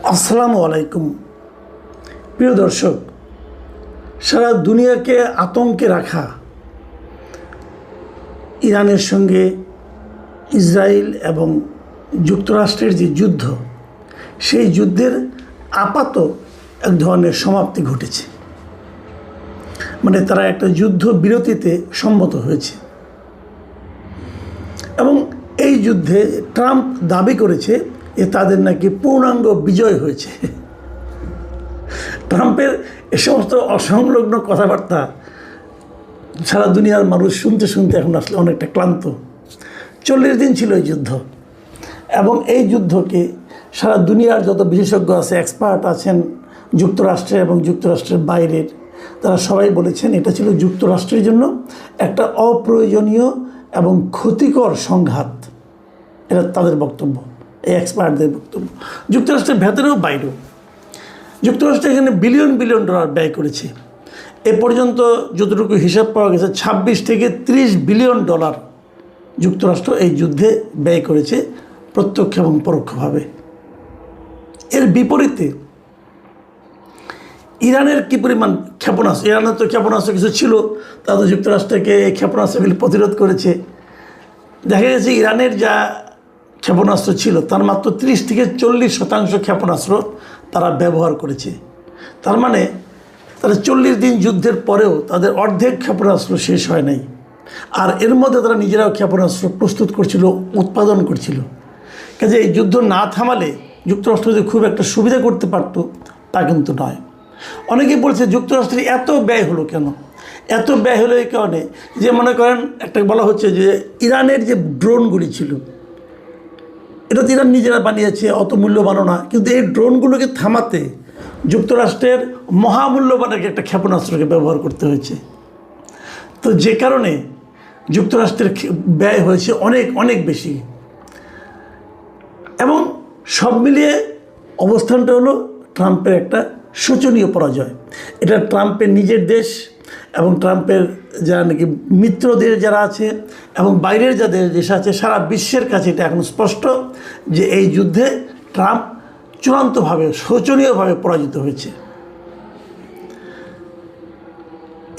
আসসালামু আলাইকুম। প্রিয় দর্শক, সারা দুনিয়াকে আতঙ্কে রাখা ইরানের সঙ্গে ইসরায়েল এবং যুক্তরাষ্ট্রের যে যুদ্ধ, সেই যুদ্ধের আপাত এক ধরনের সমাপ্তি ঘটেছে। মানে তারা একটা যুদ্ধ বিরতিতে সম্মত হয়েছে এবং এই যুদ্ধে ট্রাম্প দাবি করেছে যে তাদের নাকি পূর্ণাঙ্গ বিজয় হয়েছে। ট্রাম্পের এ সমস্ত অসংলগ্ন কথাবার্তা সারা দুনিয়ার মানুষ শুনতে শুনতে এখন আসলে অনেকটা ক্লান্ত। 40 দিন ছিল এই যুদ্ধ এবং এই যুদ্ধকে সারা দুনিয়ার যত বিশেষজ্ঞ আছে, এক্সপার্ট আছেন যুক্তরাষ্ট্রে এবং যুক্তরাষ্ট্রের বাইরের, তারা সবাই বলেছেন এটা ছিল যুক্তরাষ্ট্রের জন্য একটা অপ্রয়োজনীয় এবং ক্ষতিকর সংঘাত। এটা তাদের বক্তব্য, এই এক্সপার্টদের বক্তব্য। যুক্তরাষ্ট্রের ভেতরেও বাইরেও যুক্তরাষ্ট্র এখানে বিলিয়ন বিলিয়ন ডলার ব্যয় করেছে। এ পর্যন্ত যতটুকু হিসাব পাওয়া গেছে 26 থেকে 30 বিলিয়ন ডলার যুক্তরাষ্ট্র এই যুদ্ধে ব্যয় করেছে প্রত্যক্ষ এবং পরোক্ষভাবে। এর বিপরীতে ইরানের কী পরিমাণ ক্ষেপণাস্ত্র, ইরানের তো ক্ষেপণাস্ত্র কিছু ছিল, তা তো যুক্তরাষ্ট্রকে এই ক্ষেপণাস্ত্রগুলি প্রতিরোধ করেছে। দেখা গেছে ইরানের যা ক্ষেপণাস্ত্র ছিল তার মাত্র 30 থেকে 40% ক্ষেপণাস্ত্র তারা ব্যবহার করেছে। তার মানে তারা 40 দিন যুদ্ধের পরেও তাদের অর্ধেক ক্ষেপণাস্ত্র শেষ হয় নাই। আর এর মধ্যে তারা নিজেরাও ক্ষেপণাস্ত্র প্রস্তুত করছিল, উৎপাদন করছিল। কাজে এই যুদ্ধ না থামালে যুক্তরাষ্ট্র যদি খুব একটা সুবিধা করতে পারত, তা কিন্তু নয়। অনেকেই বলছে যুক্তরাষ্ট্রের এত ব্যয় হলো কেন? এত ব্যয় হলো এই কারণে যে, মনে করেন একটা বলা হচ্ছে যে ইরানের যে ড্রোনগুলি ছিল, এটা তো ইরান নিজেরা বানিয়েছে, অত মূল্যবানও না, কিন্তু এই ড্রোনগুলোকে থামাতে যুক্তরাষ্ট্রের মহামূল্যবান একটা ক্ষেপণাস্ত্রকে ব্যবহার করতে হয়েছে। তো যে কারণে যুক্তরাষ্ট্রের ব্যয় হয়েছে অনেক অনেক বেশি। এবং সব মিলিয়ে অবস্থানটা হলো ট্রাম্পের একটা শোচনীয় পরাজয়। এটা ট্রাম্পের নিজের দেশ এবং ট্রাম্পের যারা নাকি মিত্রদের যারা আছে এবং বাইরের যাদের দেশ আছে, সারা বিশ্বের কাছে এটা এখন স্পষ্ট যে এই যুদ্ধে ট্রাম্প চূড়ান্তভাবে শোচনীয়ভাবে পরাজিত হয়েছে।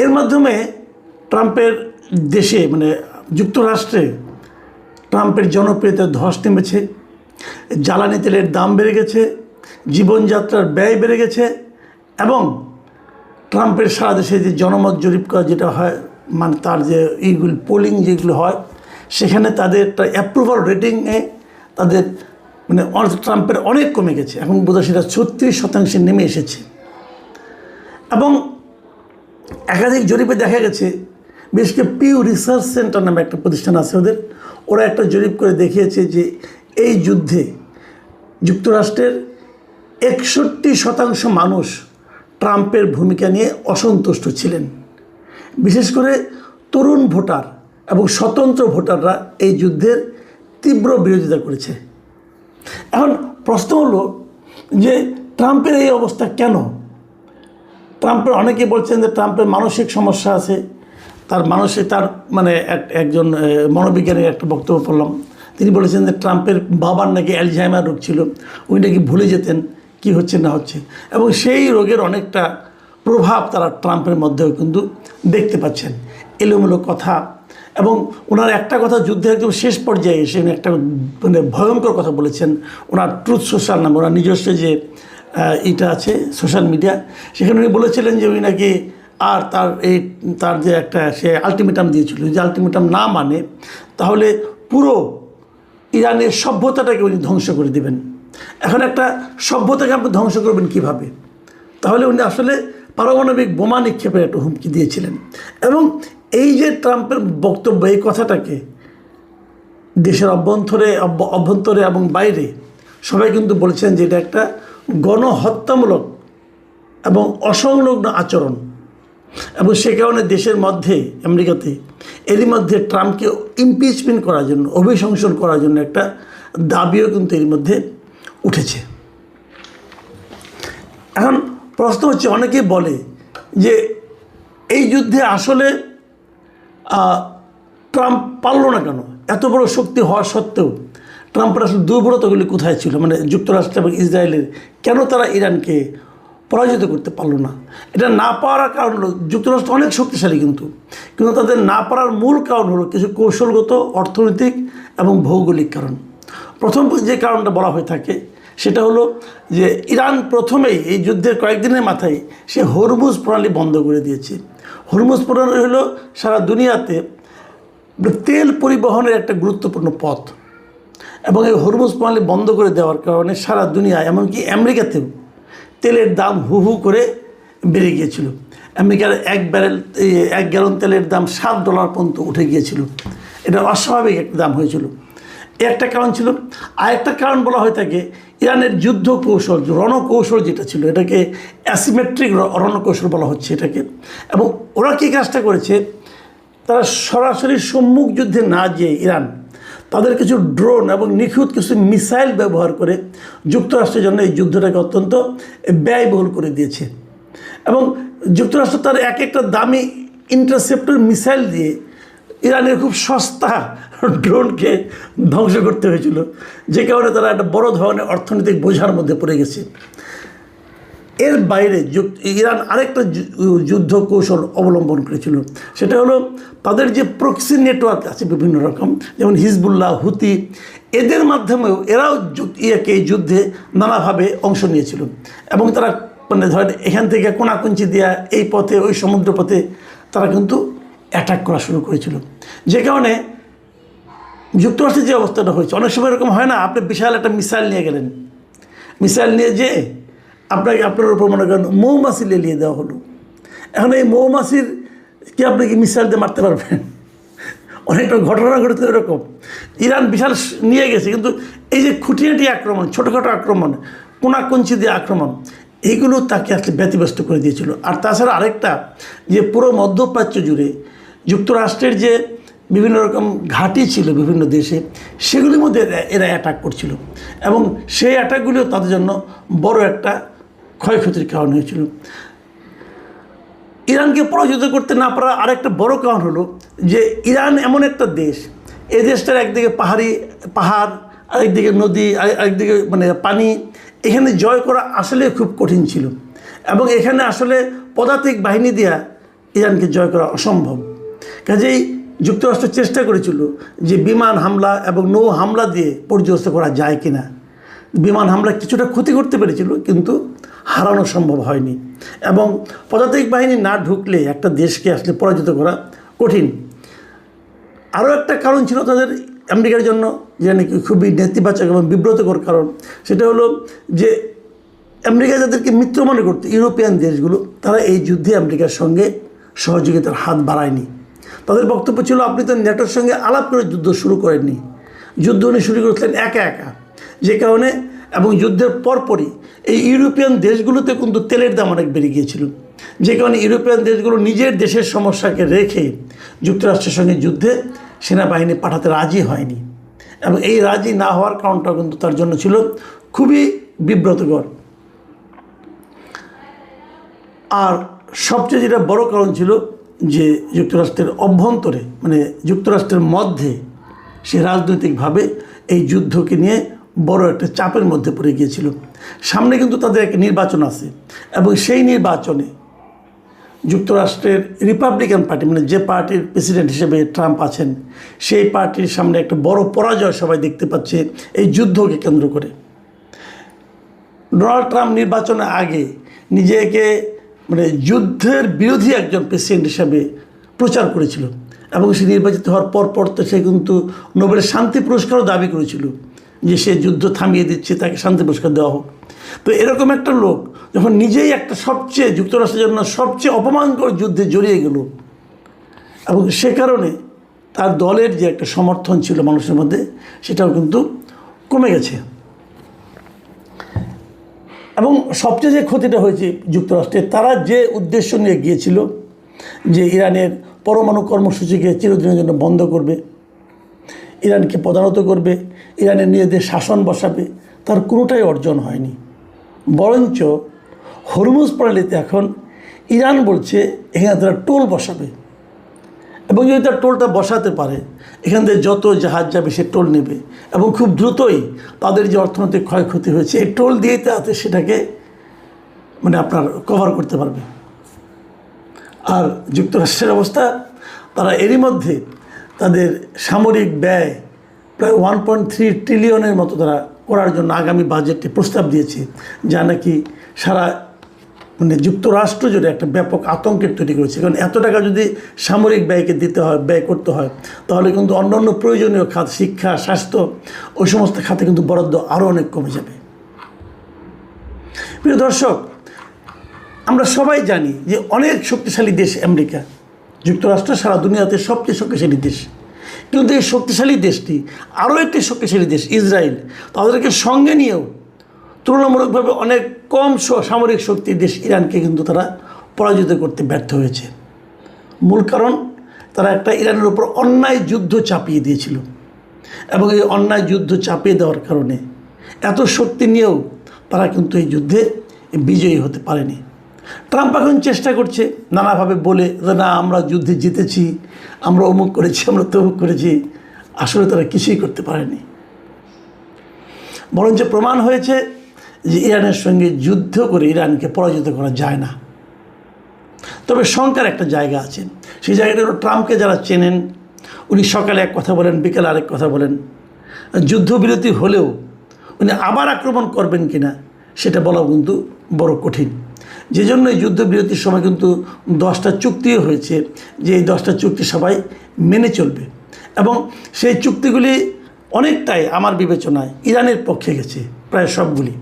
এর মাধ্যমে ট্রাম্পের দেশে মানে যুক্তরাষ্ট্রে ট্রাম্পের জনপ্রিয়তার ধস নেমেছে, জ্বালানি তেলের দাম বেড়ে গেছে, জীবনযাত্রার ব্যয় বেড়ে গেছে এবং ট্রাম্পের সারা দেশে যে জনমত জরিপ করা যেটা হয়, মানে তার যে এইগুলি পোলিং যেগুলো হয়, সেখানে তাদের অ্যাপ্রুভাল রেটিংয়ে তাদের মানে ট্রাম্পের অনেক কমে গেছে। এখন বোধহয় সেটা 36% নেমে এসেছে। এবং একাধিক জরিপে দেখা গেছে, বিশেষ করে পিউ রিসার্চ সেন্টার নামে একটা প্রতিষ্ঠান আছে ওরা একটা জরিপ করে দেখিয়েছে যে এই যুদ্ধে যুক্তরাষ্ট্রের 61% মানুষ ট্রাম্পের ভূমিকা নিয়ে অসন্তুষ্ট ছিলেন। বিশেষ করে তরুণ ভোটার এবং স্বতন্ত্র ভোটাররা এই যুদ্ধের তীব্র বিরোধিতা করেছে। এখন প্রশ্ন হলো যে ট্রাম্পের এই অবস্থা কেন? ট্রাম্পের অনেকে বলছেন যে ট্রাম্পের মানসিক সমস্যা আছে। তার মানে একজন মনোবিজ্ঞানীর একটা বক্তব্য পড়লাম, তিনি বলেছেন যে ট্রাম্পের বাবার নাকি অ্যালঝাইমার রোগ ছিল, উনি নাকি ভুলে যেতেন কি হচ্ছে না হচ্ছে, এবং সেই রোগের অনেকটা প্রভাব তারা ট্রাম্পের মধ্যেও কিন্তু দেখতে পাচ্ছেন। এলোমেলো কথা, এবং ওনার একটা কথা যুদ্ধের একদম শেষ পর্যায়ে এসে উনি একটা মানে ভয়ঙ্কর কথা বলেছেন। ওনার ট্রুথ সোশ্যাল নামে ওনার নিজস্ব যে এটা আছে সোশ্যাল মিডিয়া, সেখানে উনি বলেছিলেন যে উনি নাকি আর তার যে একটা সে আলটিমেটাম দিয়েছিল, যে আলটিমেটাম না মানে তাহলে পুরো ইরানের সভ্যতাটাকে উনি ধ্বংস করে দেবেন। এখন একটা সভ্যতাকে আপনি ধ্বংস করবেন কিভাবে? তাহলে উনি আসলে পারমাণবিক বোমা নিক্ষেপের একটা হুমকি দিয়েছিলেন। এবং এই যে ট্রাম্পের বক্তব্য, এই কথাটাকে দেশের অভ্যন্তরে এবং বাইরে সবাই কিন্তু বলছেন যে এটা একটা গণহত্যামূলক এবং অসংলগ্ন আচরণ। এবং সে কারণে দেশের মধ্যে আমেরিকাতে এরই মধ্যে ট্রাম্পকে ইমপিচমেন্ট করার জন্য, অভিশংসন করার জন্য একটা দাবিও কিন্তু এর মধ্যে উঠেছে। এখন প্রশ্ন হচ্ছে, অনেকেই বলে যে এই যুদ্ধে আসলে ট্রাম্প পারল না কেন? এত বড় শক্তি হওয়া সত্ত্বেও ট্রাম্পের আসলে দুর্বলতাগুলি কোথায় ছিল, মানে যুক্তরাষ্ট্র এবং ইসরায়েলের কেন তারা ইরানকে পরাজিত করতে পারলো না। এটা না পারার কারণ হলো যুক্তরাষ্ট্র অনেক শক্তিশালী, কিন্তু তাদের না পারার মূল কারণ হলো কিছু কৌশলগত, অর্থনৈতিক এবং ভৌগোলিক কারণ। প্রথম যে কারণটা বলা হয়ে থাকে সেটা হলো যে ইরান প্রথমেই এই যুদ্ধের কয়েকদিনের মাথায় সে হরমুজ প্রণালী বন্ধ করে দিয়েছে। হরমুজ প্রণালী হলো সারা দুনিয়াতে তেল পরিবহনের একটা গুরুত্বপূর্ণ পথ, এবং এই হরমুজ প্রণালী বন্ধ করে দেওয়ার কারণে সারা দুনিয়া, এমনকি আমেরিকাতেও তেলের দাম হু হু করে বেড়ে গিয়েছিল। আমেরিকার এক গ্যালন তেলের দাম $7 পর্যন্ত উঠে গিয়েছিল। এটা অস্বাভাবিক একটা দাম হয়েছিল। একটা কারণ ছিল। আরেকটা কারণ বলা হয়ে থাকে ইরানের যুদ্ধ কৌশল, রণকৌশল যেটা ছিল, এটাকে অ্যাসিমেট্রিক রণকৌশল বলা হচ্ছে এটাকে। এবং ওরা কী কাজটা করেছে, তারা সরাসরি সম্মুখ যুদ্ধে না যেয়ে ইরান তাদের কিছু ড্রোন এবং নিখুঁত কিছু মিসাইল ব্যবহার করে যুক্তরাষ্ট্রের জন্য এই যুদ্ধটাকে অত্যন্ত ব্যয়বহুল করে দিয়েছে। এবং যুক্তরাষ্ট্র তার এক একটা দামি ইন্টারসেপ্টর মিসাইল দিয়ে ইরানের খুব সস্তা ড্রোনকে ধ্বংস করতে হয়েছিল, যে কারণে তারা একটা বড় ধরনের অর্থনৈতিক বোঝার মধ্যে পড়ে গেছে। এর বাইরে ইরান আরেকটা যুদ্ধ কৌশল অবলম্বন করেছিল, সেটা হলো তাদের যে প্রক্সি নেটওয়ার্ক আছে বিভিন্ন রকম, যেমন হিজবুল্লাহ, হুতি, এদের মাধ্যমেও এরাও এই যুদ্ধে নানাভাবে অংশ নিয়েছিল। এবং তারা মানে ধরেন এখান থেকে কোনাকুঞ্চি দেওয়া এই পথে, ওই সমুদ্র পথে তারা কিন্তু অ্যাটাক করা শুরু করেছিল, যে কারণে যুক্তরাষ্ট্রের যে অবস্থাটা হয়েছে, অনেক সময় এরকম হয় না, আপনি বিশাল একটা মিসাইল নিয়ে গেলেন, মিসাইল নিয়ে যেয়ে আপনার উপর মনে করেন মৌমাছি লেলিয়ে দেওয়া হলো। এখন এই মৌমাছির কি আপনি কি মিসাইল দিয়ে মারতে পারবেন? অনেকটা ঘটনা ঘটেছে এরকম। ইরান বিশাল নিয়ে গেছে, কিন্তু এই যে খুঁটিনাটি আক্রমণ, ছোটোখাটো আক্রমণ, কোনাকুঞ্চি দিয়ে আক্রমণ, এইগুলো তাকে আসলে ব্যতিব্যস্ত করে দিয়েছিল। আর তাছাড়া আরেকটা, যে পুরো মধ্যপ্রাচ্য জুড়ে যুক্তরাষ্ট্রের যে বিভিন্ন রকম ঘাঁটি ছিল বিভিন্ন দেশে, সেগুলির মধ্যে এরা অ্যাটাক করছিল, এবং সেই অ্যাটাকগুলিও তাদের জন্য বড় একটা ক্ষয়ক্ষতির কারণ হয়েছিল। ইরানকে পরাজিত করতে না পারার আরেকটা বড় কারণ হলো যে ইরান এমন একটা দেশ, এই দেশটার একদিকে পাহাড়, আরেকদিকে নদী, আরেকদিকে মানে পানি, এখানে জয় করা আসলে খুব কঠিন ছিল, এবং এখানে আসলে পদাতিক বাহিনী দেওয়া ইরানকে জয় করা অসম্ভব। কাজেই যুক্তরাষ্ট্র চেষ্টা করেছিল যে বিমান হামলা এবং নৌ হামলা দিয়ে পর্যস্ত করা যায় কিনা। বিমান হামলা কিছুটা ক্ষতি করতে পেরেছিল, কিন্তু হারানো সম্ভব হয়নি। এবং পদাতিক বাহিনী না ঢুকলে একটা দেশকে আসলে পরাজিত করা কঠিন। আরও একটা কারণ ছিল তাদের আমেরিকার জন্য, যে নাকি খুবই নেতিবাচক এবং বিব্রতকর কারণ, সেটা হলো যে আমেরিকা যাদেরকে মিত্র মনে করত, ইউরোপিয়ান দেশগুলো, তারা এই যুদ্ধে আমেরিকার সঙ্গে সহযোগিতার হাত বাড়ায়নি। তাদের বক্তব্য ছিল, আপনি তো নেটোর সঙ্গে আলাপ করে যুদ্ধ শুরু করেননি, যুদ্ধ উনি শুরু করেছিলেন একা একা। যে কারণে এবং যুদ্ধের পরপরই এই ইউরোপিয়ান দেশগুলোতে কিন্তু তেলের দাম অনেক বেড়ে গিয়েছিল, যে কারণে ইউরোপিয়ান দেশগুলো নিজের দেশের সমস্যাকে রেখে যুক্তরাষ্ট্রের সঙ্গে যুদ্ধে সেনাবাহিনী পাঠাতে রাজি হয়নি। এবং এই রাজি না হওয়ার কারণটা কিন্তু তার জন্য ছিল খুবই বিব্রতকর। আর সবচেয়ে যেটা বড় কারণ ছিল যে যুক্তরাষ্ট্রের অভ্যন্তরে, মানে যুক্তরাষ্ট্রের মধ্যে সে রাজনৈতিকভাবে এই যুদ্ধকে নিয়ে বড় একটা চাপের মধ্যে পড়ে গিয়েছিল। সামনে কিন্তু তাদের একটা নির্বাচন আছে, এবং সেই নির্বাচনে যুক্তরাষ্ট্রের রিপাবলিকান পার্টি, মানে যে পার্টির প্রেসিডেন্ট হিসেবে ট্রাম্প আছেন, সেই পার্টির সামনে একটা বড় পরাজয় সবাই দেখতে পাচ্ছে এই যুদ্ধকে কেন্দ্র করে। ডোনাল্ড ট্রাম্প নির্বাচনের আগে নিজেকে মানে যুদ্ধের বিরোধী একজন প্রেসিডেন্ট হিসেবে প্রচার করেছিল, এবং সে নির্বাচিত হওয়ার পর তো সে কিন্তু নোবেলের শান্তি পুরস্কারও দাবি করেছিল যে সে যুদ্ধ থামিয়ে দিচ্ছে, তাকে শান্তি পুরস্কার দেওয়া হোক। তো এরকম একটা লোক যখন নিজেই একটা সবচেয়ে যুক্তরাষ্ট্রের জন্য সবচেয়ে অপমানকর যুদ্ধে জড়িয়ে গেল, এবং সে কারণে তার দলের যে একটা সমর্থন ছিল মানুষের মধ্যে, সেটাও কিন্তু কমে গেছে। এবং সবচেয়ে যে ক্ষতিটা হয়েছে যুক্তরাষ্ট্রের, তারা যে উদ্দেশ্য নিয়ে গিয়েছিল যে ইরানের পরমাণু কর্মসূচিকে চিরদিনের জন্য বন্ধ করবে, ইরানকে পদানত করবে, ইরানের নিজেদের শাসন বসাবে, তার কোনোটাই অর্জন হয়নি। বরঞ্চ হরমুজ প্রণালীতে এখন ইরান বলছে এখানে তারা টোল বসাবে, এবং যদি তার টোলটা বসাতে পারে, এখান থেকে যত জাহাজ যাবে সে টোল নেবে এবং খুব দ্রুতই তাদের যে অর্থনৈতিক ক্ষয়ক্ষতি হয়েছে এই টোল দিয়েই তাতে সেটাকে আপনার কভার করতে পারবে। আর যুক্তরাষ্ট্রের অবস্থা, তারা এরই মধ্যে তাদের সামরিক ব্যয় প্রায় 1.3 ট্রিলিয়নের মতো তারা করার জন্য আগামী বাজেটে প্রস্তাব দিয়েছে, যা নাকি সারা যুক্তরাষ্ট্র জুড়ে একটা ব্যাপক আতঙ্কের তৈরি করেছে। কারণ এত টাকা যদি সামরিক ব্যয়কে দিতে হয়, ব্যয় করতে হয়, তাহলে কিন্তু অন্যান্য প্রয়োজনীয় খাত, শিক্ষা, স্বাস্থ্য, ওই সমস্ত খাতে কিন্তু বরাদ্দ আরও অনেক কমে যাবে। প্রিয় দর্শক, আমরা সবাই জানি যে অনেক শক্তিশালী দেশ আমেরিকা যুক্তরাষ্ট্র সারা দুনিয়াতে সবচেয়ে শক্তিশালী দেশ, কিন্তু এই শক্তিশালী দেশটি আরও একটি শক্তিশালী দেশ ইসরায়েল, তাদেরকে সঙ্গে নিয়েও তুলনামূলকভাবে অনেক কম সামরিক শক্তির দেশ ইরানকে কিন্তু তারা পরাজিত করতে ব্যর্থ হয়েছে। মূল কারণ, তারা একটা ইরানের উপর অন্যায় যুদ্ধ চাপিয়ে দিয়েছিল এবং এই অন্যায় যুদ্ধ চাপিয়ে দেওয়ার কারণে এত শক্তি নিয়েও তারা কিন্তু এই যুদ্ধে বিজয়ী হতে পারেনি। ট্রাম্প এখন চেষ্টা করছে নানাভাবে বলে যে না, আমরা যুদ্ধে জিতেছি, আমরা অমুক করেছি, আমরা তমুক করেছি। আসলে তারা কিছুই করতে পারেনি, বরঞ্চ প্রমাণ হয়েছে যে ইরানের সঙ্গে যুদ্ধ করে ইরানকে পরাজিত করা যায় না। তবে শঙ্কার একটা জায়গা আছে, সেই জায়গাটা হলো ট্রাম্পকে যারা চেনেন, উনি সকালে এক কথা বলেন, বিকেলে আরেক কথা বলেন। যুদ্ধবিরতি হলেও উনি আবার আক্রমণ করবেন কিনা সেটা বলা কিন্তু বড় কঠিন। যে জন্য এই যুদ্ধবিরতির সময় কিন্তু 10টা চুক্তিও হয়েছে, যে এই 10টা চুক্তি সবাই মেনে চলবে এবং সেই চুক্তিগুলি অনেকটাই আমার বিবেচনায় ইরানের পক্ষে গেছে, প্রায় সবগুলি।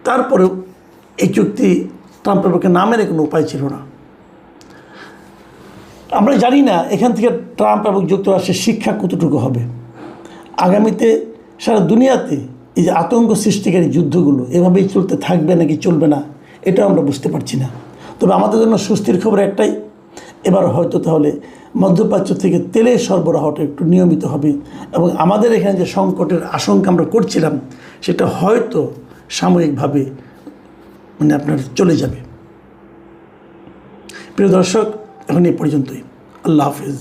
তারপরেও এই চুক্তি ট্রাম্পের পক্ষে না মেনে কোনো উপায় ছিল না। আমরা জানি না এখান থেকে ট্রাম্প এবং যুক্তরাষ্ট্রের শিক্ষা কতটুকু হবে। আগামীতে সারা দুনিয়াতে এই যে আতঙ্ক সৃষ্টিকারী যুদ্ধগুলো এভাবেই চলতে থাকবে নাকি চলবে না, এটাও আমরা বুঝতে পারছি না। তবে আমাদের জন্য স্বস্তির খবর একটাই, এবার হয়তো তাহলে মধ্যপ্রাচ্য থেকে তেলের সরবরাহটা একটু নিয়মিত হবে এবং আমাদের এখানে যে সংকটের আশঙ্কা আমরা করছিলাম সেটা হয়তো সাময়িকভাবে আপনার চলে যাবে। প্রিয় দর্শক, এখন এই পর্যন্তই। আল্লাহ হাফিজ।